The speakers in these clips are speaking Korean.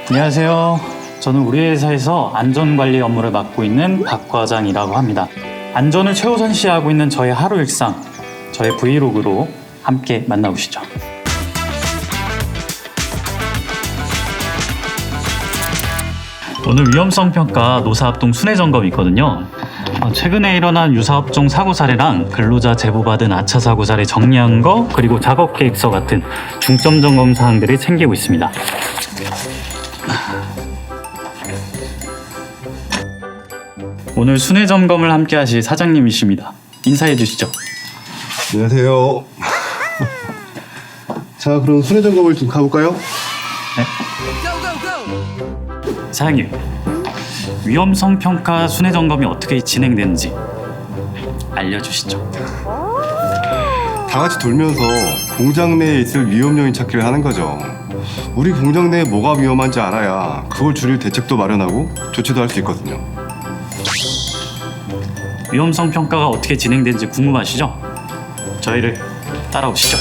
안녕하세요. 저는 우리 회사에서 안전관리 업무를 맡고 있는 박 과장이라고 합니다. 안전을 최우선시하고 있는 저의 하루 일상, 저의 브이로그로 함께 만나보시죠. 오늘 위험성 평가 노사합동 순회 점검이 있거든요. 최근에 일어난 유사업종 사고 사례랑 근로자 제보받은 아차 사고 사례 정리한 거, 그리고 작업 계획서 같은 중점 점검 사항들을 챙기고 있습니다. 오늘 순회 점검을 함께 하실 사장님이십니다. 인사해 주시죠. 안녕하세요. 자, 그럼 순회 점검을 좀 가볼까요? 네? 사장님, 위험성 평가 순회 점검이 어떻게 진행되는지 알려주시죠. 다 같이 돌면서 공장 내에 있을 위험 요인 찾기를 하는 거죠. 우리 공장 내에 뭐가 위험한지 알아야 그걸 줄일 대책도 마련하고 조치도 할 수 있거든요. 위험성 평가가 어떻게 진행되는지 궁금하시죠? 저희를 따라오시죠.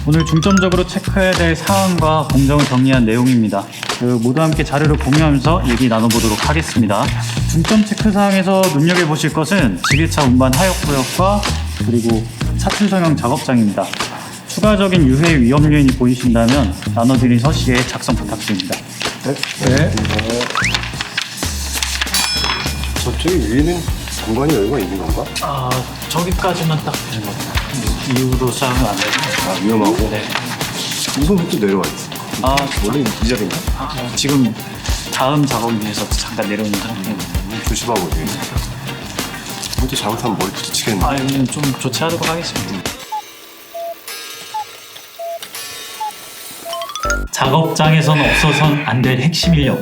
오늘 중점적으로 체크해야 될 사항과 공정을 정리한 내용입니다. 모두 함께 자료를 공유하면서 얘기 나눠보도록 하겠습니다. 중점 체크 사항에서 눈여겨보실 것은 지게차 운반 하역 구역과 그리고 차출 성형 작업장입니다. 추가적인 유해 위험 요인이 보이신다면 나눠드린 서식에 작성 부탁드립니다. 네. 저쪽에 위에는 공간이 여유가 있는 건가? 저기까지만 딱 되는 것 같아요. 이후로 쌓으면 안 돼요. 위험하고? 네. 우선부터 내려와 있어. 원래 이 자리인가? 지금 다음 작업 위해서 잠깐 내려오는 상태입니다. 조심하고 돼. 이것도 잘못하면 머리 부딪히겠네. 이건 좀 조치하도록 하겠습니다. 작업장에서는 없어서는 안 될 핵심 인력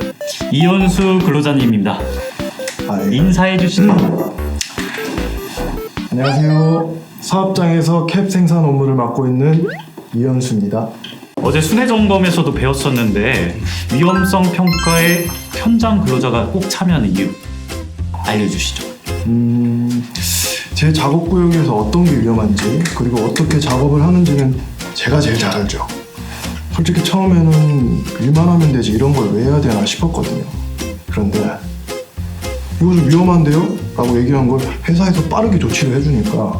이현수 근로자님입니다. 인사해 주시는 안녕하세요. 사업장에서 캡 생산 업무를 맡고 있는 이현수입니다. 어제 순회 점검에서도 배웠었는데 위험성 평가에 현장 근로자가 꼭 참여하는 이유 알려주시죠. 제 작업 구역에서 어떤 게 위험한지 그리고 어떻게 작업을 하는지는 제가 제일 잘 알죠. 솔직히 처음에는 일만 하면 되지 이런 걸 왜 해야 되나 싶었거든요. 그런데 이것은 위험한데요? 라고 얘기한 걸 회사에서 빠르게 조치를 해주니까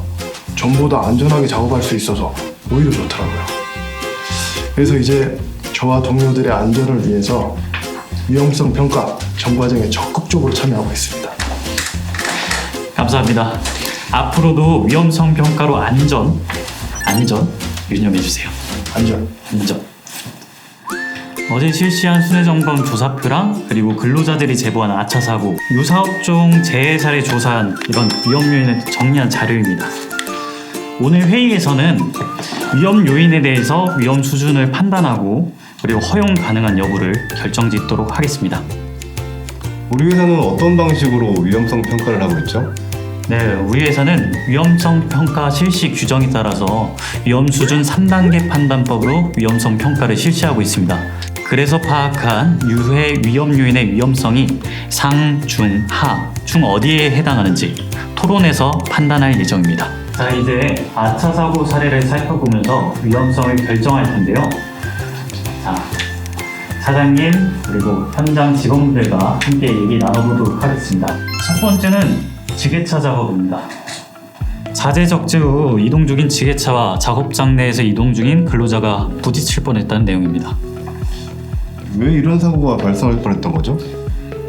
전보다 안전하게 작업할 수 있어서 오히려 좋더라고요. 그래서 이제 저와 동료들의 안전을 위해서 위험성 평가 전 과정에 적극적으로 참여하고 있습니다. 감사합니다. 앞으로도 위험성 평가로 안전 유념해 주세요. 안전. 어제 실시한 순회 점검 조사표랑 그리고 근로자들이 제보한 아차 사고, 유사업종 재해 사례 조사한 이런 위험 요인을 정리한 자료입니다. 오늘 회의에서는 위험 요인에 대해서 위험 수준을 판단하고 그리고 허용 가능한 여부를 결정짓도록 하겠습니다. 우리 회사는 어떤 방식으로 위험성 평가를 하고 있죠? 네, 우리 회사는 위험성 평가 실시 규정에 따라서 위험 수준 3단계 판단법으로 위험성 평가를 실시하고 있습니다. 그래서 파악한 유해 위험 요인의 위험성이 상, 중, 하, 중 어디에 해당하는지 토론에서 판단할 예정입니다. 자, 이제 아차 사고 사례를 살펴보면서 위험성을 결정할 텐데요. 자, 사장님 그리고 현장 직원들과 함께 얘기 나눠보도록 하겠습니다. 첫 번째는 지게차 작업입니다. 자재 적재 후 이동 중인 지게차와 작업장 내에서 이동 중인 근로자가 부딪힐 뻔했다는 내용입니다. 왜 이런 사고가 발생할 뻔했던 거죠?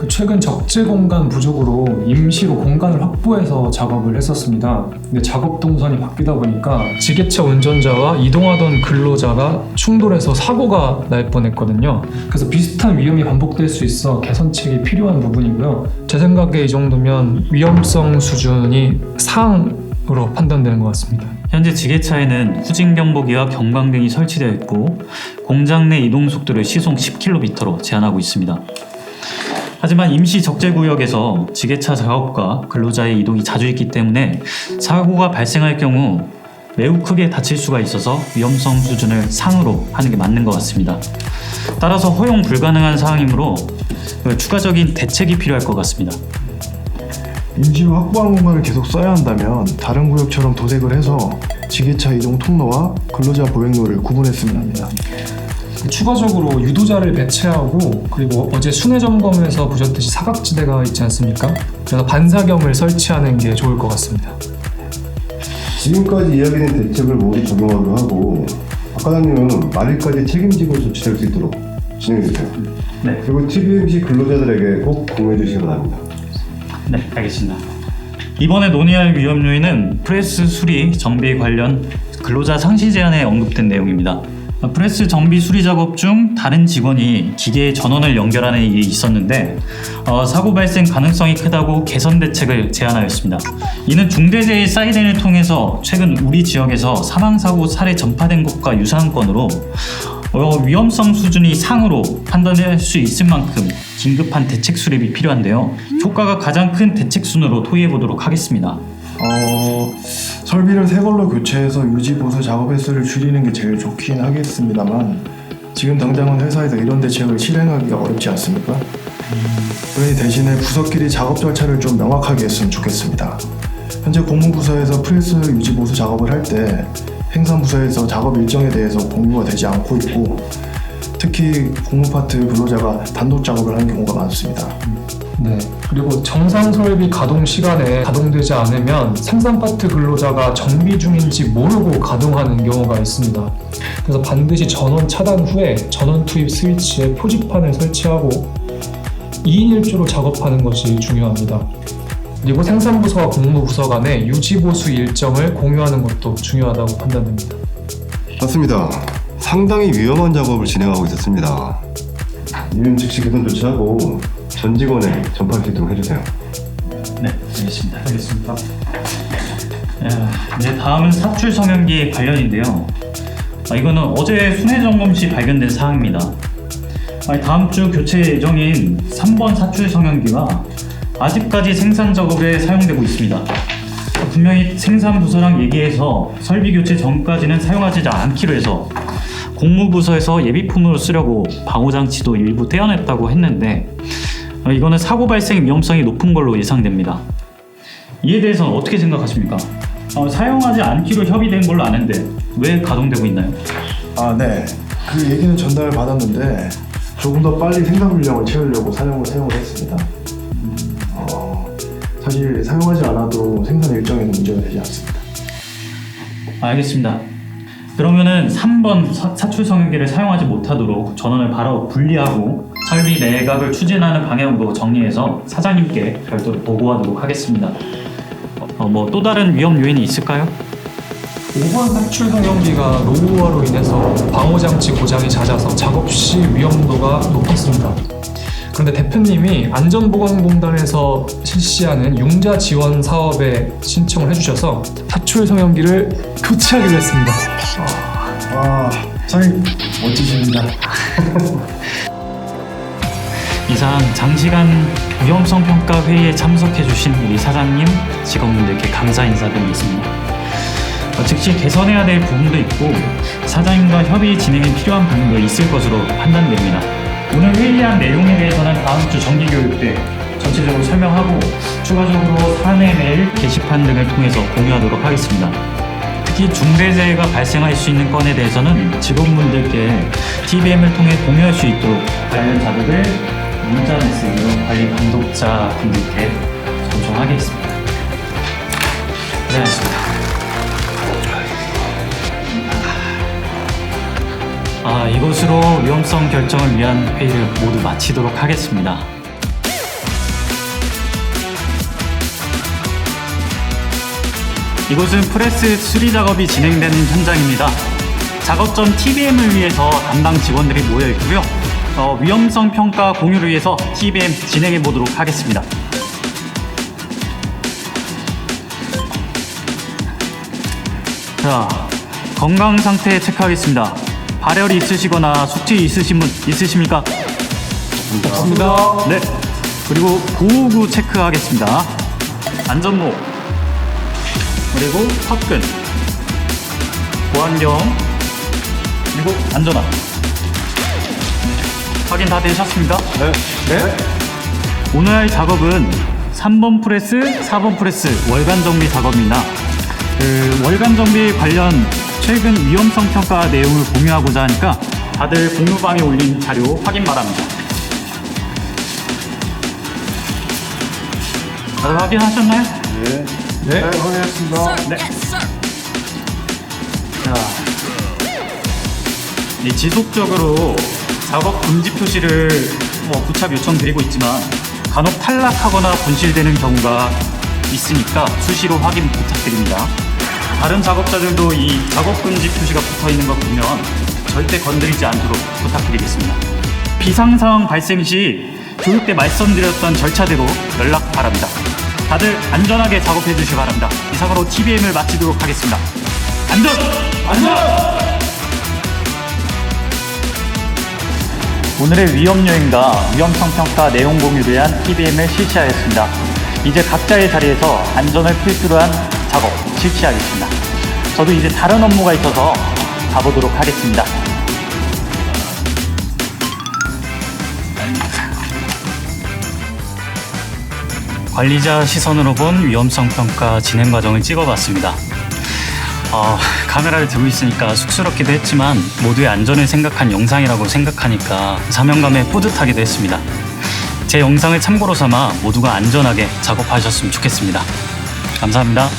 최근 적재 공간 부족으로 임시로 공간을 확보해서 작업을 했었습니다. 근데 작업 동선이 바뀌다 보니까 지게차 운전자와 이동하던 근로자가 충돌해서 사고가 날 뻔했거든요. 그래서 비슷한 위험이 반복될 수 있어 개선책이 필요한 부분이고요. 제 생각에 이 정도면 위험성 수준이 상으로 판단되는 것 같습니다. 현재 지게차에는 후진 경보기와 경광등이 설치되어 있고 공장 내 이동 속도를 시속 10km로 제한하고 있습니다. 하지만 임시 적재구역에서 지게차 작업과 근로자의 이동이 자주 있기 때문에 사고가 발생할 경우 매우 크게 다칠 수가 있어서 위험성 수준을 상으로 하는 게 맞는 것 같습니다. 따라서 허용 불가능한 사항이므로 추가적인 대책이 필요할 것 같습니다. 임시로 확보한 공간을 계속 써야 한다면 다른 구역처럼 도색을 해서 지게차 이동 통로와 근로자 보행로를 구분했으면 합니다. 추가적으로 유도자를 배치하고 그리고 어제 순회 점검에서 보셨듯이 사각지대가 있지 않습니까? 그래서 반사경을 설치하는 게 좋을 것 같습니다. 지금까지 이야기된 대책을 모두 적용하기로 하고 박 과장님은 말일까지 책임지고 조치될 수 있도록 진행해주세요. 네. 그리고 TBMC 근로자들에게 꼭 공유해 주시기 바랍니다. 네, 알겠습니다. 이번에 논의할 위험 요인은 프레스 수리 정비 관련 근로자 상시 제한에 언급된 내용입니다. 프레스 정비 수리 작업 중 다른 직원이 기계에 전원을 연결하는 일이 있었는데 사고 발생 가능성이 크다고 개선 대책을 제안하였습니다. 이는 중대재해 사이렌을 통해서 최근 우리 지역에서 사망사고 사례 전파된 것과 유사한 건으로 위험성 수준이 상으로 판단할 수 있을 만큼 긴급한 대책 수립이 필요한데요. 효과가 가장 큰 대책 순으로 토의해 보도록 하겠습니다. 설비를 새 걸로 교체해서 유지 보수 작업 횟수를 줄이는 게 제일 좋긴 하겠습니다만 지금 당장은 회사에서 이런 대책을 실행하기가 어렵지 않습니까? 그러니 대신에 부서끼리 작업 절차를 좀 명확하게 했으면 좋겠습니다. 현재 공무부서에서 프레스 유지 보수 작업을 할 때 생산부서에서 작업 일정에 대해서 공유가 되지 않고 있고 특히 공무파트 근로자가 단독 작업을 하는 경우가 많습니다. 네. 그리고 정상 설비 가동 시간에 가동되지 않으면 생산 파트 근로자가 정비 중인지 모르고 가동하는 경우가 있습니다. 그래서 반드시 전원 차단 후에 전원 투입 스위치에 표지판을 설치하고 2인 1조로 작업하는 것이 중요합니다. 그리고 생산부서와 공무부서 간의 유지보수 일정을 공유하는 것도 중요하다고 판단됩니다. 맞습니다. 상당히 위험한 작업을 진행하고 있었습니다. 이는 즉시 개선 조치하고 전 직원에 전파할 수 있도록 해주세요. 네, 알겠습니다. 네, 다음은 사출 성형기 관련인데요. 이거는 어제 순회 점검 시 발견된 사항입니다. 다음 주 교체 예정인 3번 사출 성형기가 아직까지 생산 작업에 사용되고 있습니다. 분명히 생산부서랑 얘기해서 설비 교체 전까지는 사용하지 않기로 해서 공무부서에서 예비품으로 쓰려고 방호장치도 일부 떼어냈다고 했는데 이거는 사고 발생 위험성이 높은 걸로 예상됩니다. 이에 대해서는 어떻게 생각하십니까? 사용하지 않기로 협의된 걸로 아는데 왜 가동되고 있나요? 네. 그 얘기는 전달을 받았는데 조금 더 빨리 생산 물량을 채우려고 사용을 했습니다. 사실 사용하지 않아도 생산 일정에는 문제가 되지 않습니다. 알겠습니다. 그러면은 3번 사출 성형기를 사용하지 못하도록 전원을 바로 분리하고 설비 내각을 추진하는 방향으로 정리해서 사장님께 별도로 보고하도록 하겠습니다. 또 다른 위험 요인이 있을까요? 5번 사출 성형기가 노후화로 인해서 방호장치 고장이 잦아서 작업 시 위험도가 높았습니다. 그런데 대표님이 안전보건공단에서 실시하는 융자 지원 사업에 신청을 해주셔서 사출 성형기를 교체하기로 했습니다. 사장님 멋지십니다. 이상 장시간 위험성 평가 회의에 참석해주신 우리 사장님, 직원분들께 감사 인사드리겠습니다. 즉시 개선해야 될 부분도 있고 사장님과 협의 진행이 필요한 부분도 있을 것으로 판단됩니다. 오늘 회의한 내용에 대해서는 다음 주 정기교육 때 전체적으로 설명하고 추가적으로 사내 메일, 게시판 등을 통해서 공유하도록 하겠습니다. 특히 중대재해가 발생할 수 있는 건에 대해서는 직원분들께 TBM을 통해 공유할 수 있도록 관련 자료를 문자 메시지로 관리 감독자 분들께 전송하겠습니다. 고생하셨습니다. 이것으로 위험성 결정을 위한 회의를 모두 마치도록 하겠습니다. 이곳은 프레스 수리 작업이 진행되는 현장입니다. 작업 전 TBM을 위해서 담당 직원들이 모여 있고요. 위험성 평가 공유를 위해서 TBM 진행해 보도록 하겠습니다. 자, 건강 상태 체크하겠습니다. 발열이 있으시거나 숙취 있으신 분 있으십니까? 없습니다. 네. 그리고 보호구 체크하겠습니다. 안전모, 그리고 턱근, 보안경, 그리고 안전화. 확인 다 되셨습니까? 네. 오늘 할 작업은 3번 프레스, 4번 프레스 월간 정비 작업입니다. 월간 정비 관련 최근 위험성 평가 내용을 공유하고자 하니까 다들 공유방에 올린 자료 확인 바랍니다. 다들 확인하셨나요? 네, 확인했습니다. 네. 자, 이 지속적으로 작업 금지 표시를 부착 요청드리고 있지만 간혹 탈락하거나 분실되는 경우가 있으니까 수시로 확인 부탁드립니다. 다른 작업자들도 이 작업 금지 표시가 붙어 있는 거 보면 절대 건드리지 않도록 부탁드리겠습니다. 비상 상황 발생 시 교육 때 말씀드렸던 절차대로 연락 바랍니다. 다들 안전하게 작업해 주시기 바랍니다. 이상으로 TBM을 마치도록 하겠습니다. 안전! 오늘의 위험요인과 위험성 평가 내용 공유를 위한 TBM을 실시하였습니다. 이제 각자의 자리에서 안전을 필두로 한 작업 실시하겠습니다. 저도 이제 다른 업무가 있어서 가보도록 하겠습니다. 관리자 시선으로 본 위험성 평가 진행 과정을 찍어봤습니다. 카메라를 들고 있으니까 쑥스럽기도 했지만 모두의 안전을 생각한 영상이라고 생각하니까 사명감에 뿌듯하기도 했습니다. 제 영상을 참고로 삼아 모두가 안전하게 작업하셨으면 좋겠습니다. 감사합니다.